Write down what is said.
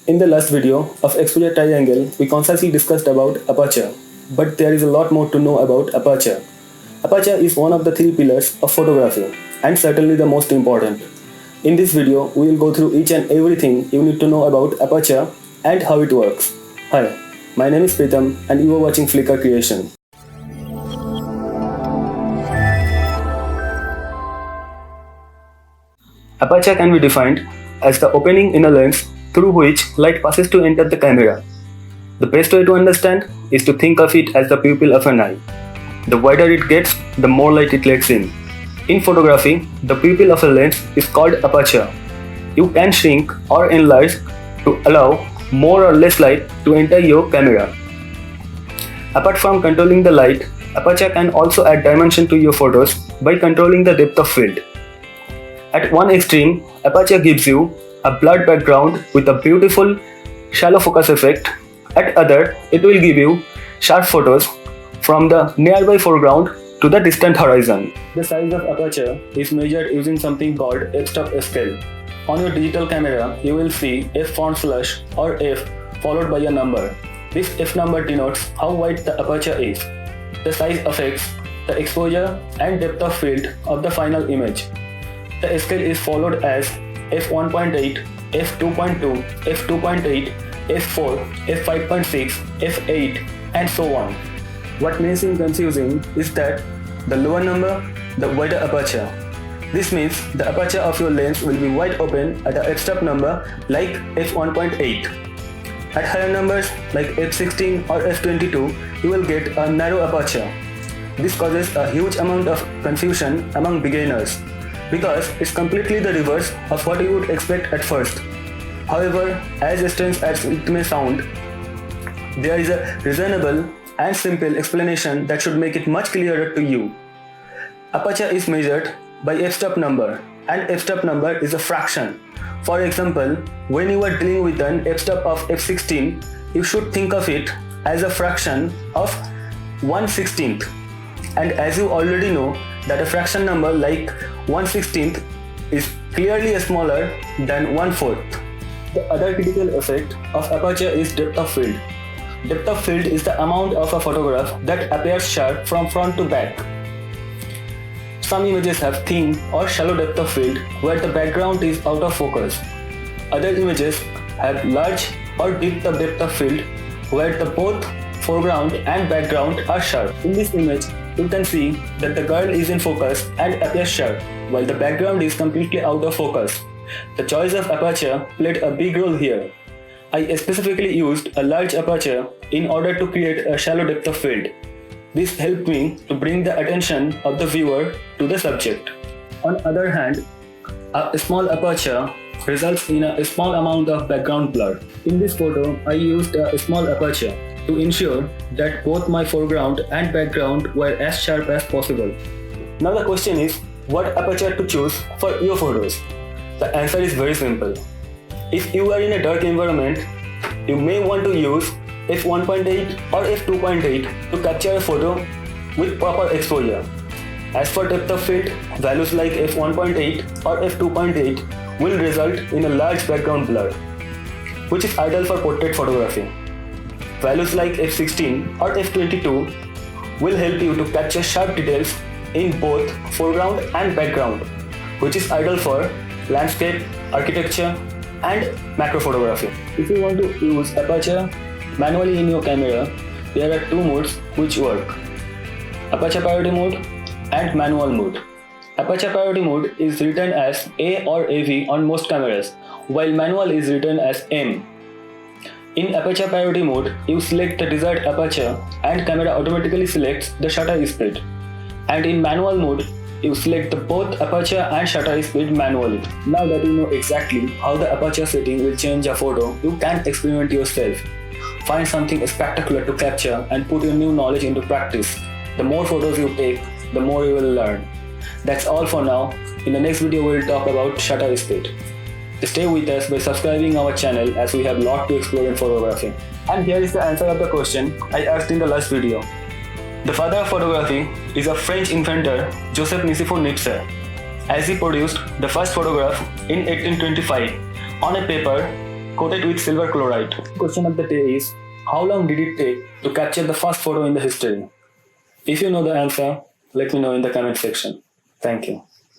In the last video of exposure triangle, we concisely discussed about aperture, but there is a lot more to know about aperture. Aperture is one of the three pillars of photography and certainly the most important. In this video, we will go through each and everything you need to know about aperture and how it works. Hi, my name is Pritam and you are watching Flickr Creation. Aperture can be defined as the opening in a lens through which light passes to enter the camera. The best way to understand is to think of it as the pupil of an eye. The wider it gets, the more light it lets in. In photography, the pupil of a lens is called aperture. You can shrink or enlarge to allow more or less light to enter your camera. Apart from controlling the light, aperture can also add dimension to your photos by controlling the depth of field. At one extreme, aperture gives you a blurred background with a beautiful shallow focus effect. At other, it will give you sharp photos from the nearby foreground to the distant horizon. The size of aperture is measured using something called f-stop scale. On your digital camera, you will see f// or f followed by a number. This f number denotes how wide the aperture is. The size affects the exposure and depth of field of the final image. The scale is followed as f1.8, f2.2, f2.8, f4, f5.6, f8 and so on. What may seem confusing is that the lower number, the wider aperture. This means the aperture of your lens will be wide open at a f-stop number like f1.8. At higher numbers like f16 or f22, you will get a narrow aperture. This causes a huge amount of confusion among beginners, because it's completely the reverse of what you would expect at first. However, as strange as it may sound, there is a reasonable and simple explanation that should make it much clearer to you. Aperture is measured by f-stop number, and f-stop number is a fraction. For example, when you are dealing with an f-stop of f16, you should think of it as a fraction of 1/16th. And as you already know that a fraction number like 1/16th is clearly smaller than 1/4. The other critical effect of aperture is depth of field. Depth of field is the amount of a photograph that appears sharp from front to back. Some images have thin or shallow depth of field where the background is out of focus. Other images have large or deep depth of field where the both foreground and background are sharp. In this image, you can see that the girl is in focus and appears sharp, while the background is completely out of focus. The choice of aperture played a big role here. I specifically used a large aperture in order to create a shallow depth of field. This helped me to bring the attention of the viewer to the subject. On the other hand, a small aperture results in a small amount of background blur. In this photo, I used a small aperture to ensure that both my foreground and background were as sharp as possible. Now the question is, what aperture to choose for your photos? The answer is very simple. If you are in a dark environment, you may want to use f1.8 or f2.8 to capture a photo with proper exposure. As for depth of field, values like f1.8 or f2.8 will result in a large background blur, which is ideal for portrait photography. Values like f16 or f22 will help you to capture sharp details in both foreground and background, which is ideal for landscape, architecture, and macro photography. If you want to use aperture manually in your camera, there are two modes which work: aperture priority mode and manual mode. Aperture priority mode is written as A or AV on most cameras, while manual is written as M. In aperture priority mode, you select the desired aperture and camera automatically selects the shutter speed. And in manual mode, you select the both aperture and shutter speed manually. Now that you know exactly how the aperture setting will change a photo, you can experiment yourself. Find something spectacular to capture and put your new knowledge into practice. The more photos you take, the more you will learn. That's all for now. In the next video, we will talk about shutter speed. Stay with us by subscribing our channel as we have a lot to explore in photography. And here is the answer of the question I asked in the last video. The father of photography is a French inventor, Joseph Nicephore Niepce. as he produced the first photograph in 1825 on a paper coated with silver chloride. The question of the day is, how long did it take to capture the first photo in the history? If you know the answer, let me know in the comment section. Thank you.